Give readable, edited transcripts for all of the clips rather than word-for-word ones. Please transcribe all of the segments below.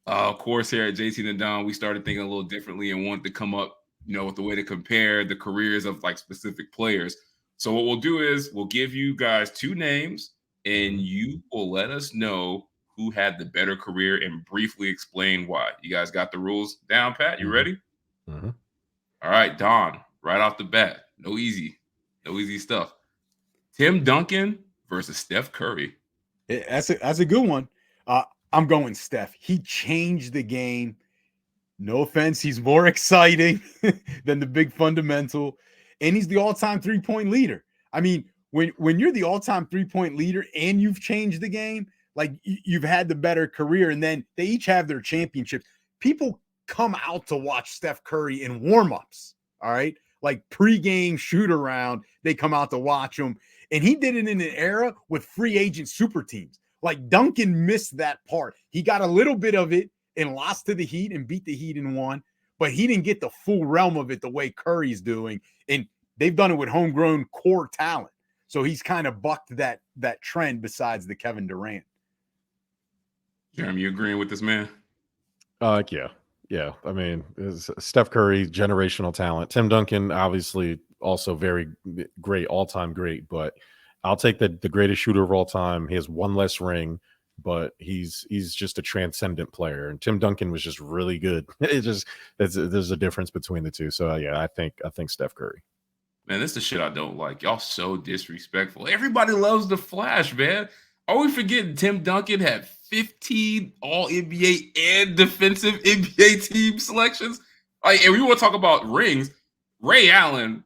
Of course, here at JT and Don, we started thinking a little differently and wanted to come up, with a way to compare the careers of like specific players. So what we'll do is we'll give you guys two names, and Mhm, you will let us know who had the better career and briefly explain why. You guys got the rules down, Pat? You mhm, ready? mhm. All right, Don. Right off the bat, no easy stuff. Tim Duncan versus Steph Curry. That's a good one. Uh, I'm going Steph. He changed the game. No offense, he's more exciting than the big fundamental, and he's the all-time three-point leader. I mean, when you're the all-time three-point leader and you've changed the game, like you've had the better career, and then they each have their championships. People come out to watch Steph Curry in warm-ups. All right, like pre-game shoot around, they come out to watch him, and he did it in an era with free agent super teams. Like Duncan missed that part. He got a little bit of it and lost to the Heat and beat the Heat and won, but he didn't get the full realm of it the way Curry's doing. And they've done it with homegrown core talent. So he's kind of bucked that trend besides the Kevin Durant. Jeremy, you agreeing with this man? Yeah, yeah. I mean, Steph Curry, generational talent. Tim Duncan, obviously, also very great, all time great. But I'll take the greatest shooter of all time. He has one less ring, but he's just a transcendent player. And Tim Duncan was just really good. There's a difference between the two. So yeah, I think Steph Curry. Man, this is the shit I don't like. Y'all so disrespectful. Everybody loves the Flash, man. Are we forgetting Tim Duncan had 15 All NBA and defensive NBA team selections? Like, and we want to talk about rings. Ray Allen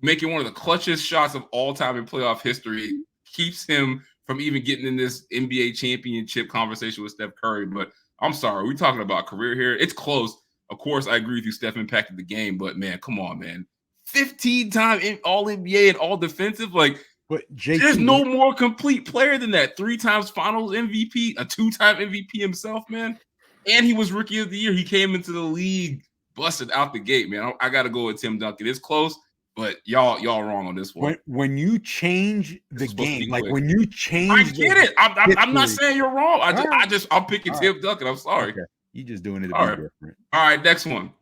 making one of the clutchest shots of all time in playoff history keeps him from even getting in this NBA championship conversation with Steph Curry. But I'm sorry, we're talking about career here. It's close. Of course, I agree with you. Steph impacted the game, but man, come on, man. 15-time All NBA and all defensive. Like, But there's JT, no more complete player than that. 3 times finals MVP, a 2-time MVP himself, man. And he was rookie of the year. He came into the league busted out the gate, man. I got to go with Tim Duncan. It's close, but y'all wrong on this one. when you change This the was supposed to game, be like quick. when you I change get the it. I'm not history. saying you're wrong. All right, I'm picking all right, Tim Duncan. I'm sorry. okay. You just doing it to All be right. different. All right, next one.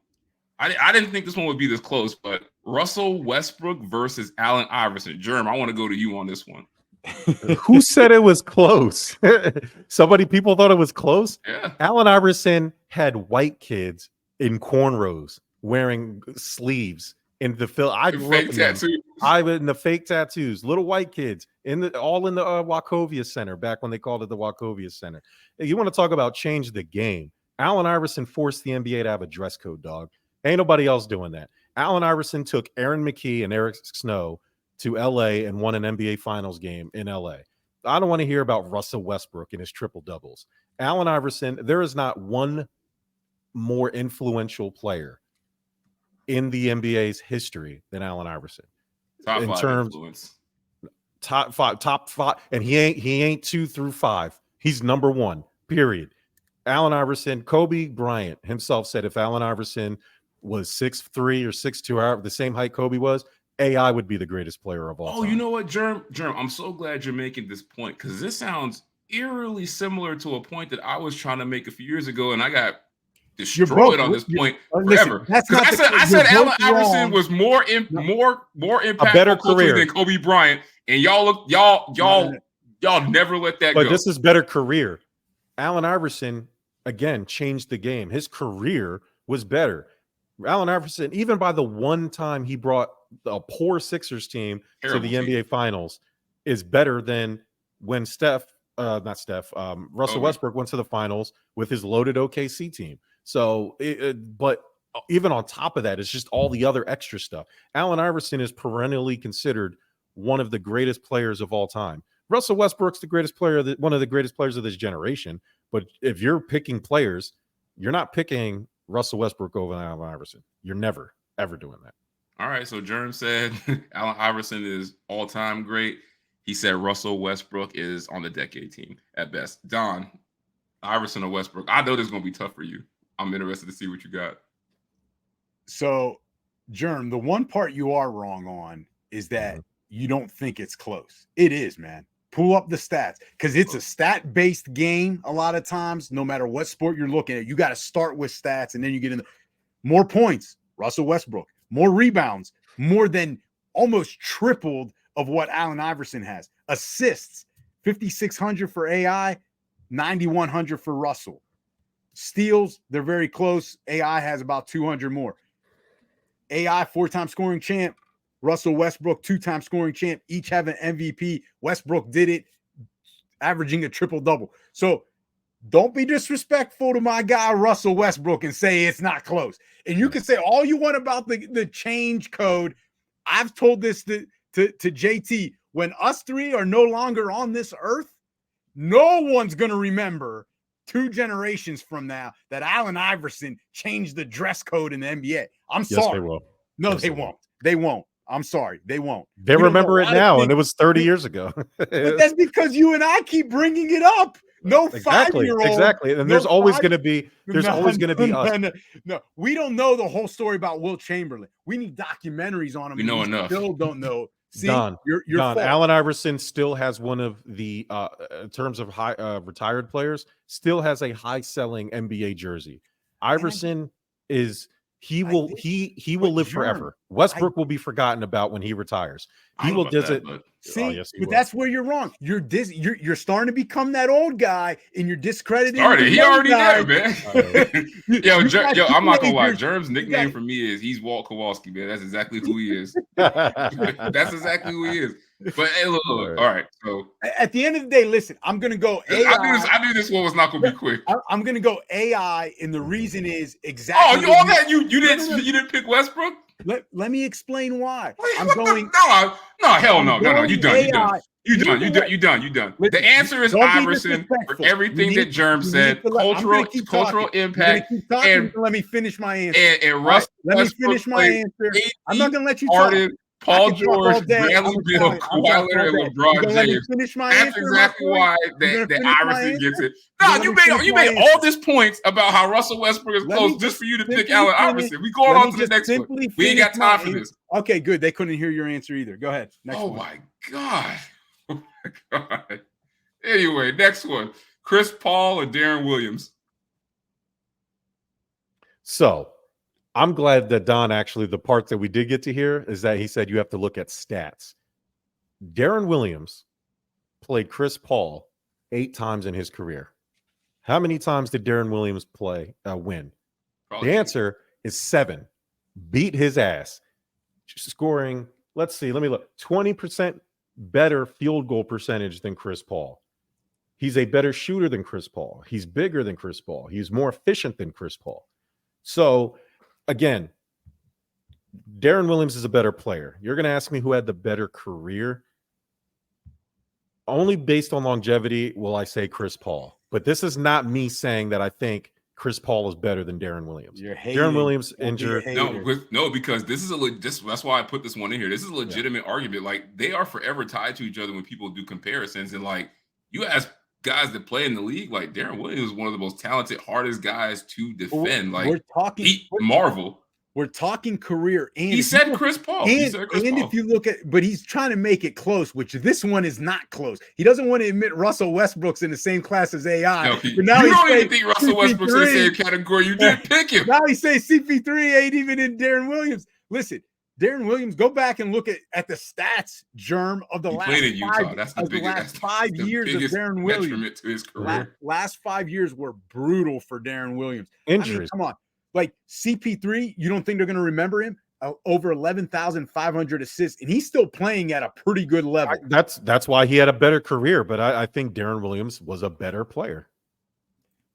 I didn't think this one would be this close, but Russell Westbrook versus Allen Iverson. Jerm, I want to go to you on this one. Who said it was close? People thought it was close. Yeah. Allen Iverson had white kids in cornrows wearing sleeves in the film. I grew up Fake in them. tattoo. I was in the fake tattoos, little white kids all in the Wachovia Center back when they called it the Wachovia Center. You want to talk about change the game? Allen Iverson forced the NBA to have a dress code, dog. Ain't nobody else doing that. Allen Iverson took Aaron McKee and Eric Snow to LA and won an NBA Finals game in LA. I don't want to hear about Russell Westbrook and his triple doubles. Allen Iverson, there is not one more influential player in the NBA's history than Allen Iverson. Top In 5 terms influence. top five, and he ain't 2 through 5. He's number 1. Period. Allen Iverson, Kobe Bryant himself said if Allen Iverson was 6'3" or 6'2", the same height Kobe was, AI would be the greatest player of all Oh, time. you know what, Germ? I'm so glad you're making this point because this sounds eerily similar to a point that I was trying to make a few years ago, and I got You're both. destroyed on this point Listen, forever. that's Because not the. I You're said both Allen Iverson wrong. was more No, A better impactful culturally career. than Kobe Bryant, and y'all no. never let that But go. this is better career. Allen Iverson, again, changed the game. His career was better. Allen Iverson, even by the one time he brought a poor Sixers team to Terrible the team. NBA Finals, is better than when Russell Kobe. Westbrook went to the Finals with his loaded OKC team. So, but even on top of that, it's just all the other extra stuff. Allen Iverson is perennially considered one of the greatest players of all time. Russell Westbrook's the greatest player, one of the greatest players of this generation. But if you're picking players, you're not picking Russell Westbrook over Allen Iverson. You're never, ever doing that. All right, so Jerm said Allen Iverson is all-time great. He said Russell Westbrook is on the decade team at best. Don, Iverson or Westbrook? I know this is going to be tough for you. I'm interested to see what you got. So, the one part you are wrong on is that Mhm. you don't think it's close. It is, man. Pull up the stats because it's a stat-based game a lot of times. No matter what sport you're looking at, you got to start with stats, and then you get in more points. Russell Westbrook, more rebounds, more than almost tripled of what Allen Iverson has. Assists, 5,600 for AI, 9,100 for Russell. Steals, they're very close. AI has about 200 more. AI, 4-time scoring champ. Russell Westbrook, 2-time scoring champ. Each have an MVP. Westbrook did it, averaging a triple-double. So don't be disrespectful to my guy Russell Westbrook and say it's not close. And you can say all you want about the change code. I've told this to JT. When us three are no longer on this earth, no one's going to remember 2 generations from now that Allen Iverson changed the dress code in the NBA. I'm sorry. Yes, they will. No, Yes, they won't. They won't. I'm sorry. They won't. They remember it now, and it was 30 years ago. But that's because you and I keep bringing it up. No exactly, 5-year-old. exactly. And there's always going to be us. No, we don't know the whole story about Wilt Chamberlain. We need documentaries on him. We know enough. Still don't know. See, Don, you're Don, fault. Allen Iverson still has one of the in terms of high retired players, still has a high selling NBA jersey. Iverson he will live forever. Westbrook will be forgotten about when he retires. He will visit. See, but that's where you're wrong. You're starting to become that old guy, and you're discrediting. He already there, man. Yo, I'm not gonna lie. Jerm's nickname for me is he's Walt Kowalski, man. That's exactly who he is. That's exactly who he is. But hey, look. All right. So at the end of the day, listen, I'm gonna go AI. I knew this one was not gonna be quick. I'm gonna go AI, and the reason is exactly. Oh, all that you didn't pick Westbrook? Let me explain why. Hell no. You done. You done. Listen, the answer is Iverson for everything that Jerm said. Cultural impact. And let me finish my answer. And Russ, let me finish my answer. I'm not gonna let you talk. Paul George, Bradley Beal, Kawhi Leonard, and LeBron James. That's exactly why that Iverson gets it. No, you made all these points about how Russell Westbrook is close just for you to pick Allen Iverson. We going on to the next one. We ain't got time for this. Okay, good. They couldn't hear your answer either. Go ahead. Next one. My God. Oh my God. Anyway, next one. Chris Paul or Darren Williams? So I'm glad that Don actually, the part that we did get to hear is that he said you have to look at stats. Darren Williams played Chris Paul 8 times in his career. How many times did Darren Williams win? Probably. The answer is 7. Beat his ass. Scoring, let's see, let me look. 20% better field goal percentage than Chris Paul. He's a better shooter than Chris Paul. He's bigger than Chris Paul. He's more efficient than Chris Paul. So, again, Darren Williams is a better player. You're going to ask me who had the better career. Only based on longevity will I say Chris Paul. But this is not me saying that I think Chris Paul is better than Darren Williams. Darren Williams injured. No, because this is that's why I put this one in here. This is a legitimate argument. Like, they are forever tied to each other when people do comparisons. And like, you ask guys that play in the league, like Darren Williams is one of the most talented, hardest guys to defend. Like, we're talking career, and he said Chris Paul. If you look at, but he's trying to make it close, which this one is not close. He doesn't want to admit Russell Westbrook's in the same class as AI. No, you don't even think Russell Westbrook's in the same category. You didn't pick him. Now he says CP3 ain't even in Darren Williams. Listen, Darren Williams, go back and look at the stats, Jerm, of the last 5 years of Darren Williams. To his career. Last 5 years were brutal for Darren Williams. Injuries. Come on. Like CP3, you don't think they're going to remember him? Over 11,500 assists, and he's still playing at a pretty good level. That's why he had a better career, but I think Darren Williams was a better player.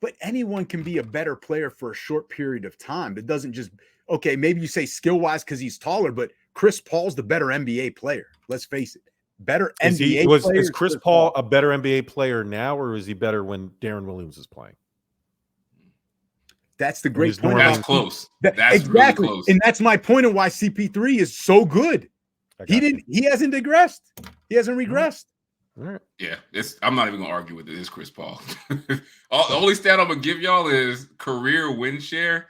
But anyone can be a better player for a short period of time. It doesn't just, okay, maybe you say skill-wise because he's taller, but Chris Paul's the better NBA player. Let's face it. Better NBA player. Is Chris Paul a better NBA player now, or is he better when Darren Williams is playing? That's the great point. That's close. That's exactly. Really close. And that's my point of why CP3 is so good. He hasn't digressed. He hasn't regressed. All right. Yeah, I'm not even gonna argue with it. It's Chris Paul. The only stat I'm gonna give y'all is career win share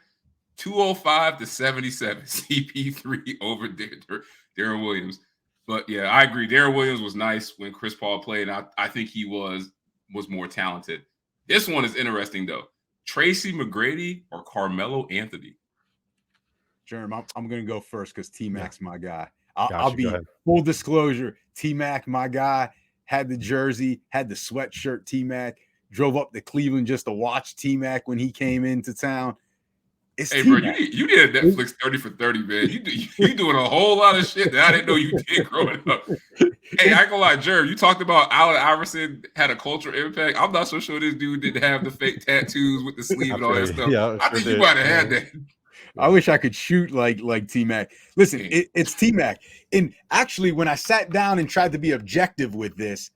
205 to 77. CP3 over Darren Williams. But yeah, I agree. Darren Williams was nice when Chris Paul played. I think he was more talented. This one is interesting though. Tracy McGrady or Carmelo Anthony? Jerm, I'm going to go first because T Mac's my guy. Gotcha, I'll go be ahead. full disclosure. T Mac, my guy, had the jersey, had the sweatshirt. T Mac drove up to Cleveland just to watch T Mac when he came into town. It's Hey, bro, T-Mac. you did a Netflix 30 for 30, man. You doing a whole lot of shit that I didn't know you did growing up. Hey, I ain't gonna lie, Jerm, you talked about Allen Iverson had a cultural impact. I'm not so sure this dude didn't have the fake tattoos with the sleeve and all that stuff. Yeah, I sure think you did. might have had that. I wish I could shoot like T Mac. Listen, Hey. it's T Mac. And actually, when I sat down and tried to be objective with this,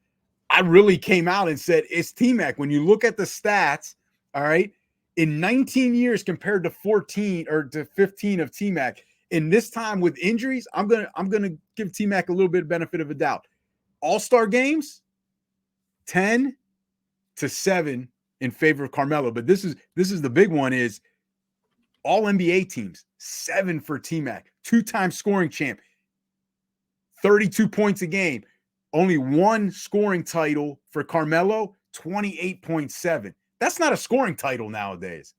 I really came out and said it's T Mac. When you look at the stats, all right, in 19 years compared to 14 or to 15 of T Mac, in this time with injuries, I'm gonna give T Mac a little bit of benefit of a doubt. All-Star games, 10-7 in favor of Carmelo. But this is the big one is all NBA teams, 7 for T-Mac, 2-time scoring champ, 32 points a game. Only one scoring title for Carmelo, 28.7. That's not a scoring title nowadays.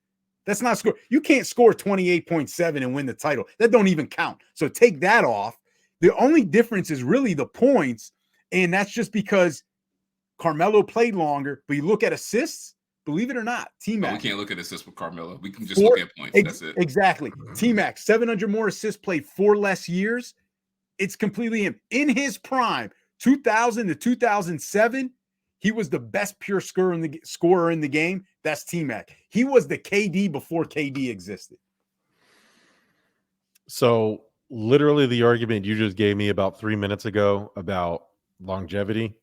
That's not score. You can't score 28.7 and win the title. That don't even count. So take that off. The only difference is really the points, and that's just because Carmelo played longer. But you look at assists, believe it or not, T-Mac. No, we can't look at assists with Carmelo. We can just look at points. That's it. Exactly. T-Mac, 700 more assists, played 4 less years. It's completely him. In his prime, 2000 to 2007, he was the best pure scorer in the game. That's T-Mac. He was the KD before KD existed. So literally the argument you just gave me about 3 minutes ago about longevity,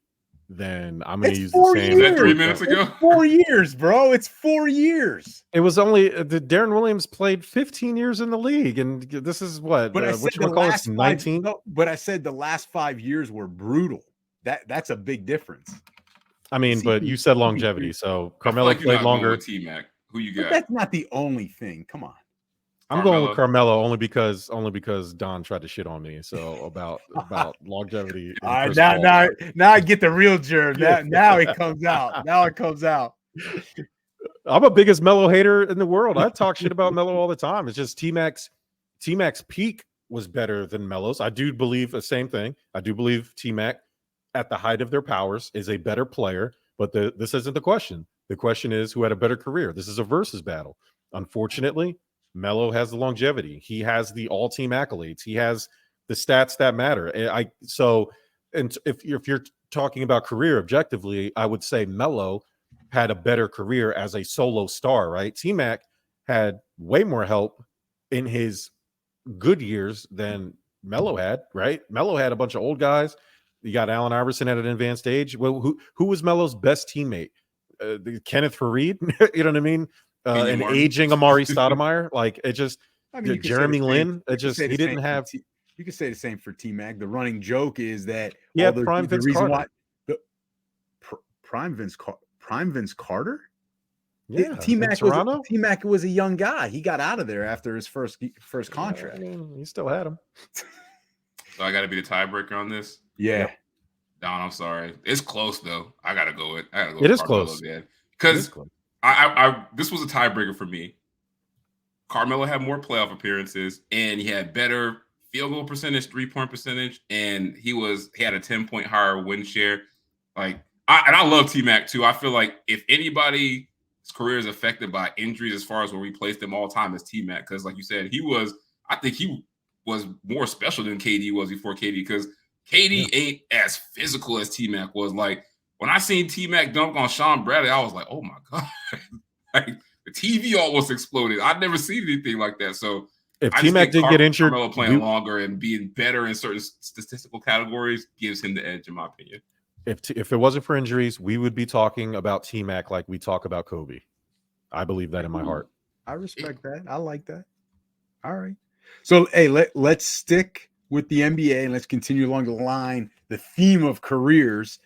then I'm going to use the same. Is that 3 minutes ago? It's 4 years, bro. It's 4 years. It was only the Darren Williams played 15 years in the league, and this is what? But I said what you call it? 19. No, but I said the last 5 years were brutal. That's a big difference. I mean, but you said longevity, so Carmelo like played longer. T-Mac. Who you But got? that's not the only thing. Come on. I'm going with Carmelo only because Don tried to shit on me. So about longevity. All right, now I get the real Jerm. Now it comes out. Now it comes out. I'm a biggest Melo hater in the world. I talk shit about Melo all the time. It's just T-Mac's peak was better than Melo's. I do believe the same thing. I do believe T-Mac at the height of their powers is a better player, but this isn't the question. The question is who had a better career. This is a versus battle. Unfortunately, Melo has the longevity. He has the all-team accolades. He has the stats that matter. And if you're talking about career objectively, I would say Melo had a better career as a solo star, right? T-Mac had way more help in his good years than Melo had, right? Melo had a bunch of old guys. You got Allen Iverson at an advanced age. Well, who was Melo's best teammate? Kenneth Farid, you know what I mean? An aging Amari Stoudemire, like it just. I mean, Jeremy Lin, it just he didn't have. You could say the same for T-Mac. The running joke is that Prime Vince Carter. Prime Vince Carter. Yeah, T-Mac was a young guy. He got out of there after his first contract. I mean, he still had him. So I got to be the tiebreaker on this. Yeah. Don, I'm sorry. It's close though. I gotta go with. It is close. Because I this was a tiebreaker for me. Carmelo had more playoff appearances, and he had better field goal percentage, 3-point percentage, and he had a 10-point higher win share. I love T-Mac too. I feel like if anybody's career is affected by injuries, as far as where we place them all time, is T-Mac. Because like you said, I think he was more special than KD was before KD, because KD ain't as physical as T-Mac was. Like when I seen T-Mac dunk on Sean Bradley, I was like, oh my God. Like the TV almost exploded. I'd never seen anything like that. So if T-Mac did get injured, Carmelo playing longer and being better in certain statistical categories gives him the edge, in my opinion. If it wasn't for injuries, we would be talking about T-Mac like we talk about Kobe. I believe that in my heart. I respect that. I like that. All right. So, hey, let's stick with the NBA and let's continue along the line, the theme of careers,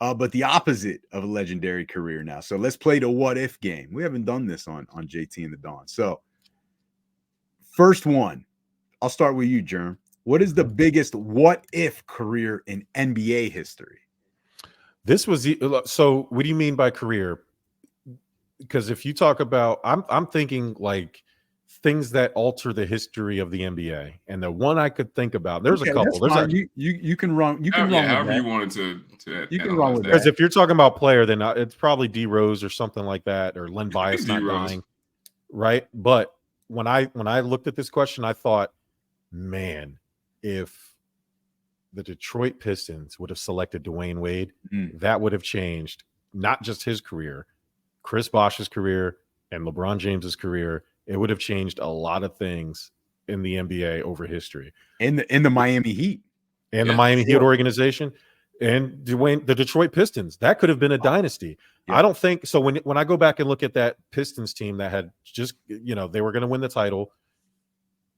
but the opposite of a legendary career now. So let's play the what if game. We haven't done this on JT and the Dawn. So first one, I'll start with you, Jerm. What is the biggest what if career in NBA history? This was so. What do you mean by career? Because if you talk about, I'm thinking like things that alter the history of the NBA, and the one I could think about, there's a Okay, couple. that's There's fine. actually, You can run. You can Yeah, run with however you that. wanted to You can run analyze with that. because if you're talking about player, then it's probably D Rose or something like that, or Len I Bias think not D-Rose. dying, right? But when I looked at this question, I thought, man, if the Detroit Pistons would have selected Dwayne Wade, that would have changed not just his career, Chris Bosh's career, and LeBron James's career. It would have changed a lot of things in the NBA over history. In the Miami Heat. And the Miami Heat organization and the Detroit Pistons. That could have been a dynasty. Yeah. I don't think so. When I go back and look at that Pistons team that had just, they were going to win the title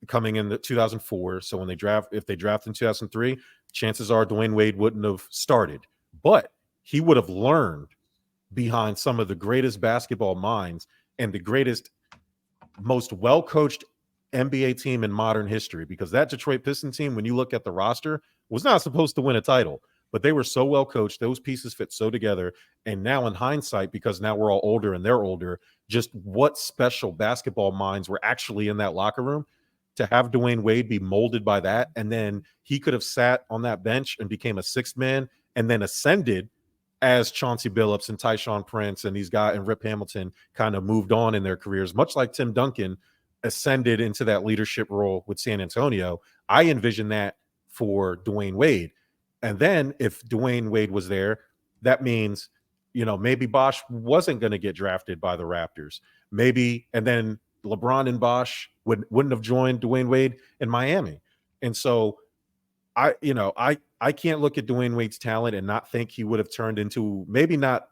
coming in the 2004. So if they draft in 2003, chances are Dwayne Wade wouldn't have started, but he would have learned behind some of the greatest basketball minds and the greatest, most well-coached NBA team in modern history, because that Detroit Pistons team, when you look at the roster, was not supposed to win a title, but they were so well coached. Those pieces fit so together. And now in hindsight, because now we're all older and they're older, just what special basketball minds were actually in that locker room to have Dwayne Wade be molded by that. And then he could have sat on that bench and became a sixth man and then ascended as Chauncey Billups and Tyshawn Prince and these guys and Rip Hamilton kind of moved on in their careers, much like Tim Duncan ascended into that leadership role with San Antonio. I envision that for Dwayne Wade. And then if Dwayne Wade was there, that means, maybe Bosh wasn't going to get drafted by the Raptors. Maybe, and then LeBron and Bosh wouldn't have joined Dwayne Wade in Miami. And so I can't look at Dwayne Wade's talent and not think he would have turned into, maybe not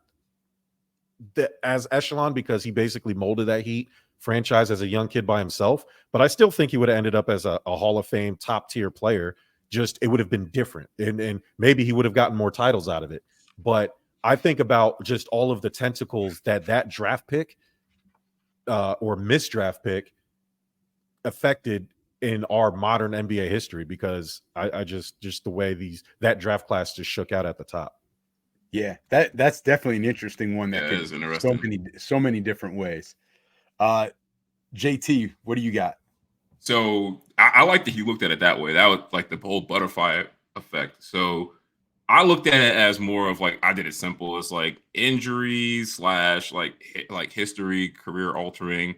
as echelon, because he basically molded that Heat franchise as a young kid by himself, but I still think he would have ended up as a Hall of Fame top tier player. Just it would have been different, and maybe he would have gotten more titles out of it. But I think about just all of the tentacles that draft pick or misdraft pick affected in our modern NBA history, because I just the way that draft class just shook out at the top. Yeah, that's definitely an interesting one. That is interesting. So many different ways. JT, what do you got? So I like that he looked at it that way. That was like the whole butterfly effect. So I looked at it as more of like, I did it simple. It's like injuries / like history, career altering,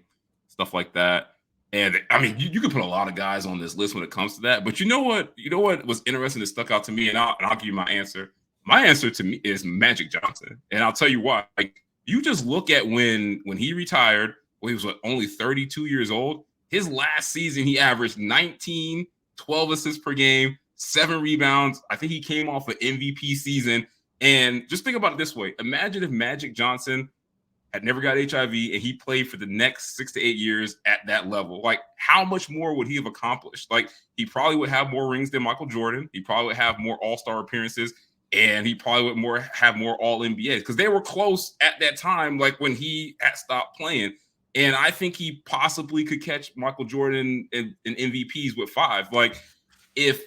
stuff like that. And I mean, you could put a lot of guys on this list when it comes to that. But you know what was interesting that stuck out to me, and I'll give you my answer. My answer to me is Magic Johnson, and I'll tell you why. Like, you just look at when he retired. Well, he was only 32 years old. His last season, he averaged 19, 12 assists per game, 7 rebounds. I think he came off an MVP season. And just think about it this way. Imagine if Magic Johnson had never got HIV and he played for the next 6 to 8 years at that level. Like, how much more would he have accomplished? Like, he probably would have more rings than Michael Jordan. He probably would have more all-star appearances. And he probably would have more all-NBAs, because they were close at that time, like when he had stopped playing. And I think he possibly could catch Michael Jordan in MVPs with 5. Like, if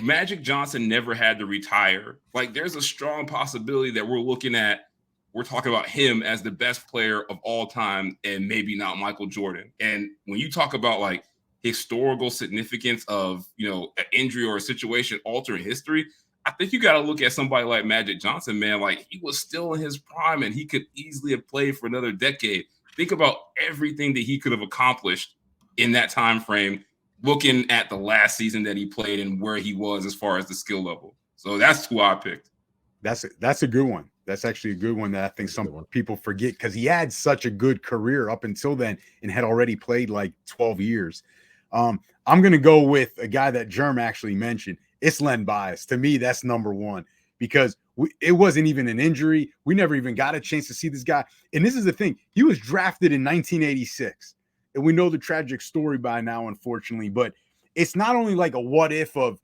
Magic Johnson never had to retire, like, there's a strong possibility that we're talking about him as the best player of all time, and maybe not Michael Jordan. And when you talk about like historical significance of, an injury or a situation altering history, I think you got to look at somebody like Magic Johnson, man. Like, he was still in his prime and he could easily have played for another decade. Think about everything that he could have accomplished in that time frame, looking at the last season that he played and where he was as far as the skill level. So that's who I picked. That's a good one. That's actually a good one that I think some people forget, because he had such a good career up until then and had already played like 12 years. I'm going to go with a guy that Jerm actually mentioned. It's Len Bias. To me, that's number one, because it wasn't even an injury. We never even got a chance to see this guy. And this is the thing. He was drafted in 1986. And we know the tragic story by now, unfortunately. But it's not only like a what if of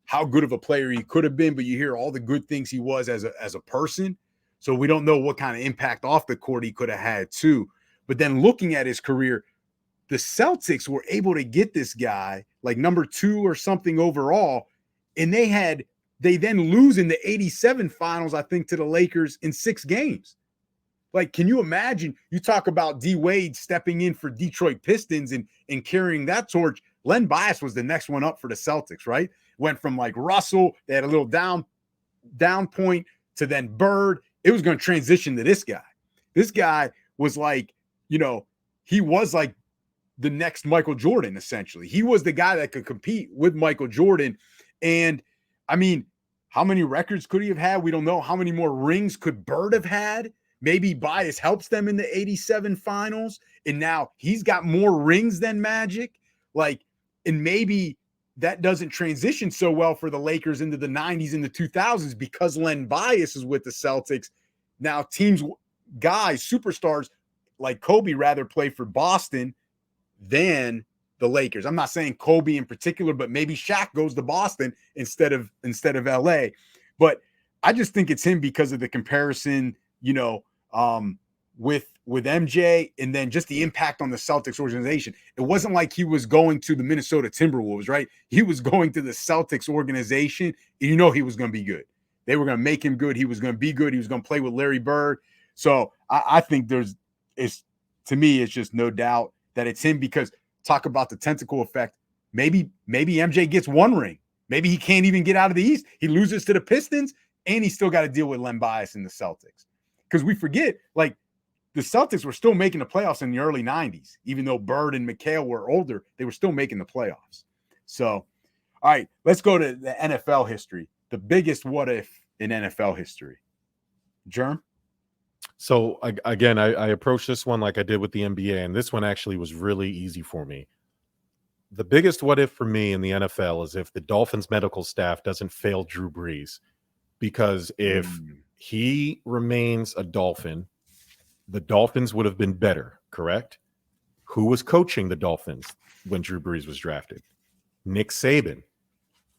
how good of a player he could have been, but you hear all the good things he was as a person. So we don't know what kind of impact off the court he could have had too. But then looking at his career, the Celtics were able to get this guy like number 2 or something overall. And they then lose in the 87 finals, I think, to the Lakers in 6 games. Like, can you imagine? You talk about D Wade stepping in for Detroit Pistons and carrying that torch. Len Bias was the next one up for the Celtics, right? Went from like Russell, they had a little down point, to then Bird. It was going to transition to this guy. This guy was like, he was like the next Michael Jordan, essentially. He was the guy that could compete with Michael Jordan. And I mean, how many records could he have had? We don't know. How many more rings could Bird have had? Maybe Bias helps them in the 87 finals. And now he's got more rings than Magic. Like, and maybe that doesn't transition so well for the Lakers into the 90s and the 2000s because Len Bias is with the Celtics. Now teams, guys, superstars like Kobe rather play for Boston than the Lakers. I'm not saying Kobe in particular, but maybe Shaq goes to Boston instead of LA. But I just think it's him because of the comparison, with MJ, and then just the impact on the Celtics organization. It wasn't like he was going to the Minnesota Timberwolves, right? He was going to the Celtics organization, and he was going to be good. They were going to make him good. He was going to be good. He was going to play with Larry Bird. So I think to me, it's just no doubt that it's him, because talk about the tentacle effect. Maybe MJ gets 1 ring. Maybe he can't even get out of the East. He loses to the Pistons, and he's still got to deal with Len Bias in the Celtics. Because we forget, like, the Celtics were still making the playoffs in the early 90s. Even though Bird and McHale were older, they were still making the playoffs. So, all right, let's go to the NFL history. The biggest what if in NFL history. Jerm? So, again, I approached this one like I did with the NBA, and this one actually was really easy for me. The biggest what if for me in the NFL is if the Dolphins medical staff doesn't fail Drew Brees. Because if he remains a Dolphin, the Dolphins would have been better, correct? Who was coaching the Dolphins when Drew Brees was drafted? Nick Saban.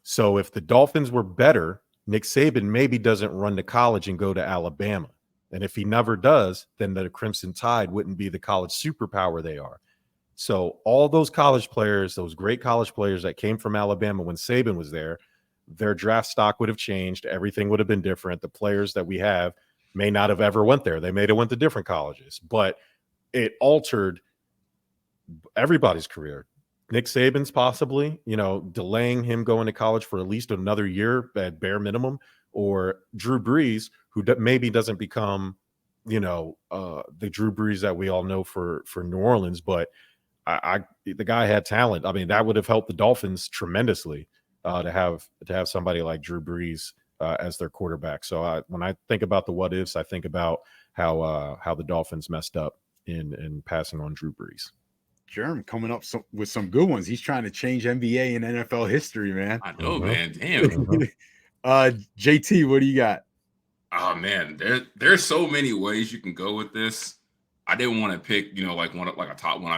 So if the Dolphins were better, Nick Saban maybe doesn't run to college and go to Alabama. And if he never does, then the Crimson Tide wouldn't be the college superpower they are. So all those college players, those great college players that came from Alabama when Saban was there, their draft stock would have changed. Everything would have been different. The players that we have may not have ever went there. They may have went to different colleges, but it altered everybody's career. Nick Saban's possibly, delaying him going to college for at least another year at bare minimum, or Drew Brees, who maybe doesn't become, the Drew Brees that we all know for New Orleans, but the guy had talent. I mean, that would have helped the Dolphins tremendously to have somebody like Drew Brees as their quarterback. So when I think about the what ifs, I think about how the Dolphins messed up in passing on Drew Brees. Jerm coming up with some good ones. He's trying to change NBA and NFL history, man. I know, man. Damn. JT, what do you got? Oh man, there's so many ways you can go with this. I didn't want to pick, like a top one.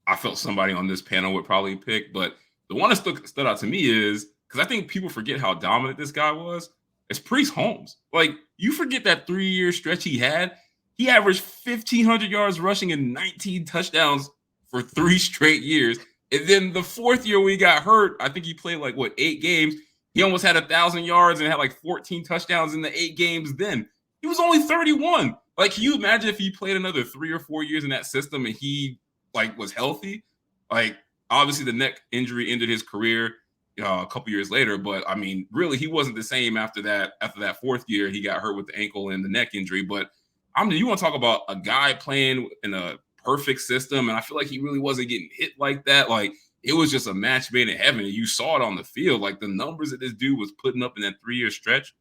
I felt somebody on this panel would probably pick, but the one that stood out to me is, because I think people forget how dominant this guy was, it's Priest Holmes. Like, you forget that 3-year stretch he had. He averaged 1,500 yards rushing and 19 touchdowns for 3 straight years. And then the 4th year when he got hurt, I think he played 8 games. He almost had 1,000 yards and had 14 touchdowns in the 8 games then. He was only 31. Like, can you imagine if he played another 3 or 4 years in that system and he was healthy? Like, obviously the neck injury ended his career a couple years later, but I mean, really, he wasn't the same after that 4th year. He got hurt with the ankle and the neck injury. But you want to talk about a guy playing in a perfect system, and I feel like he really wasn't getting hit like that. Like, it was just a match made in heaven, and you saw it on the field. Like, the numbers that this dude was putting up in that 3-year stretch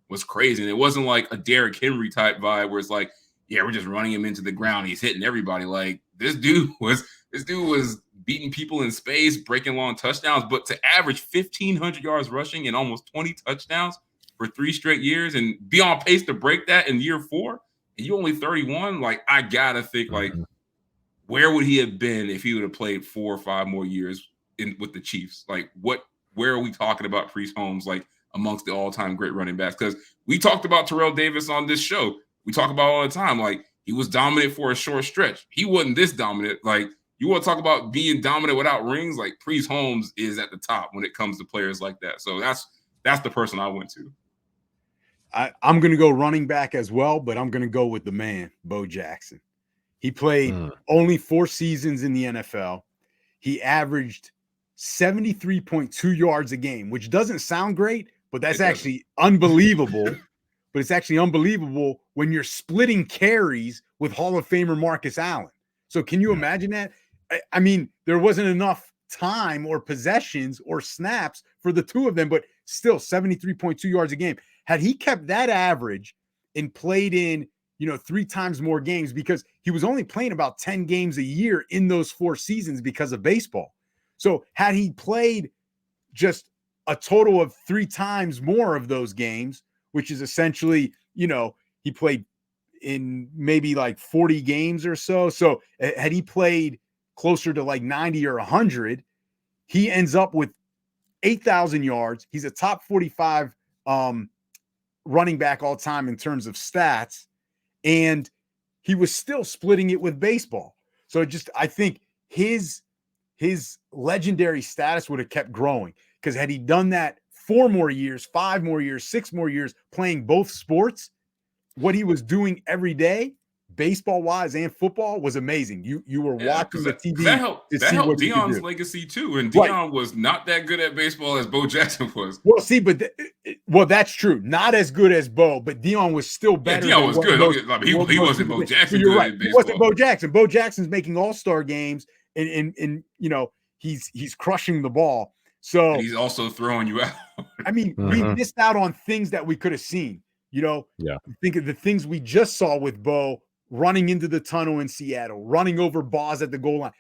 was crazy. And it wasn't like a Derrick Henry type vibe where it's like, yeah, we're just running him into the ground. He's hitting everybody. Like, this dude was beating people in space, breaking long touchdowns. But to average 1,500 yards rushing and almost 20 touchdowns for 3 straight years and be on pace to break that in year 4, and you only 31, I gotta think, where would he have been if he would have played 4 or 5 more years with the Chiefs? Where are we talking about Priest Holmes, amongst the all-time great running backs? Because we talked about Terrell Davis on this show. We talk about all the time, he was dominant for a short stretch. He wasn't this dominant. You want to talk about being dominant without rings? Like Priest Holmes is at the top when it comes to players like that. So that's the person I went to. I'm going to go running back as well, but I'm going to go with the man, Bo Jackson. He played only 4 seasons in the NFL. He averaged 73.2 yards a game, which doesn't sound great, but that's actually unbelievable. But it's actually unbelievable when you're splitting carries with Hall of Famer Marcus Allen. So can you imagine that? I mean, there wasn't enough time or possessions or snaps for the two of them, but still 73.2 yards a game. Had he kept that average and played in, 3 times more games, because he was only playing about 10 games a year in those 4 seasons because of baseball. So had he played just a total of 3 times more of those games, which is essentially, he played in maybe like 40 games or so. So had he played closer to like 90 or 100, he ends up with 8,000 yards. He's a top 45 running back all time in terms of stats. And he was still splitting it with baseball. So I think his legendary status would have kept growing, because had he done that 4 more years, 5 more years, 6 more years playing both sports, what he was doing every day, baseball wise and football, was amazing. You were watching the TV. That helped Deion's legacy too. And Deion was not that good at baseball as Bo Jackson was. Well, see, but that's true. Not as good as Bo, but Deion was still better. Yeah, Deion was good. He wasn't Bo Jackson. You're right. He wasn't Bo Jackson. Bo Jackson's making all-star games, and he's crushing the ball. So and he's also throwing you out. I mean, we missed out on things that we could have seen. Think of the things we just saw with Bo running into the tunnel in Seattle, running over Boz at the goal line.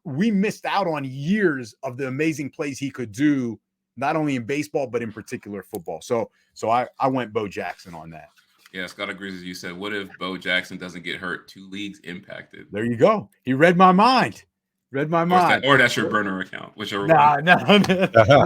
We missed out on years of the amazing plays he could do, not only in baseball, but in particular football. So I went Bo Jackson on that. Yeah, Scott agrees with you. Said, what if Bo Jackson doesn't get hurt? 2 leagues impacted. There you go. He read my mind. Or that's your burner account, whichever one. Nah.